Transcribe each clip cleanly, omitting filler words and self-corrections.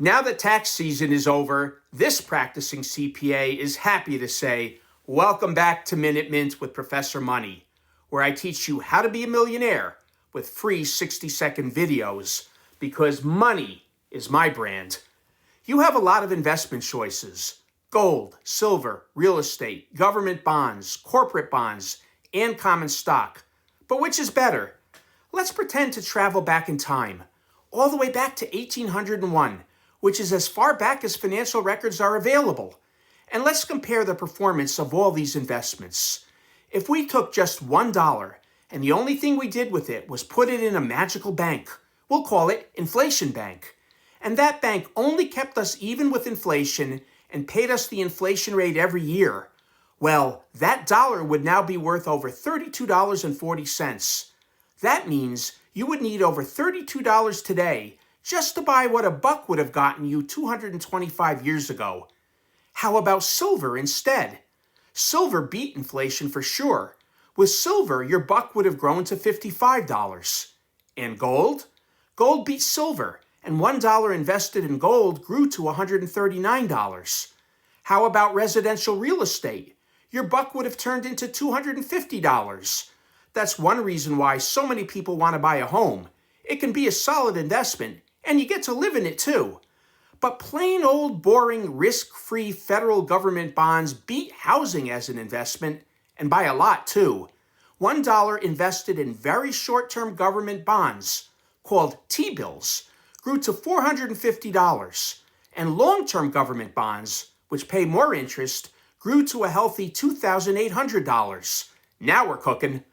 Now that tax season is over, this practicing CPA is happy to say, welcome back to Minute Mint with Professor Money, where I teach you how to be a millionaire with free 60-second videos, because money is my brand. You have a lot of investment choices: gold, silver, real estate, government bonds, corporate bonds, and common stock. But which is better? Let's pretend to travel back in time, all the way back to 1801, which is as far back as financial records are available. And let's compare the performance of all these investments. If we took just $1 and the only thing we did with it was put it in a magical bank, we'll call it Inflation Bank, and that bank only kept us even with inflation and paid us the inflation rate every year, well, that dollar would now be worth over $32.40. That means you would need over $32 today just to buy what a buck would have gotten you 225 years ago. How about silver instead? Silver beat inflation for sure. With silver, your buck would have grown to $55. And gold? Gold beat silver, and $1 invested in gold grew to $139. How about residential real estate? Your buck would have turned into $250. That's one reason why so many people want to buy a home. It can be a solid investment, and you get to live in it too. But plain old boring risk-free federal government bonds beat housing as an investment, and by a lot too. $1 invested in very short-term government bonds, called T-bills, grew to $450, and long-term government bonds, which pay more interest, grew to a healthy $2,800. Now we're cooking.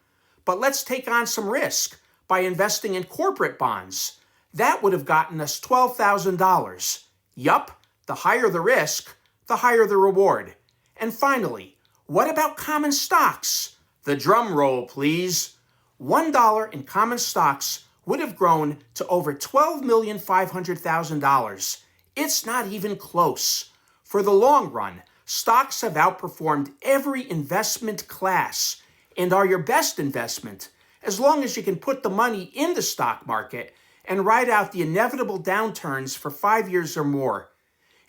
But let's take on some risk by investing in corporate bonds. That would have gotten us $12,000. Yup, the higher the risk, the higher the reward. And finally, what about common stocks? The drum roll, please. $1 in common stocks would have grown to over $12,500,000. It's not even close. For the long run, stocks have outperformed every investment class and are your best investment as long as you can put the money in the stock market and ride out the inevitable downturns for 5 years or more.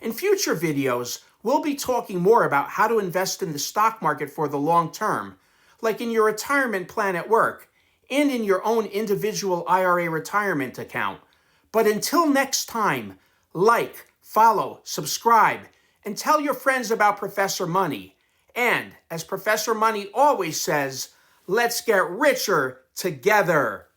In future videos, we'll be talking more about how to invest in the stock market for the long term, like in your retirement plan at work and in your own individual IRA retirement account. But until next time, like, follow, subscribe, and tell your friends about Professor Money. And, as Professor Money always says, let's get richer together.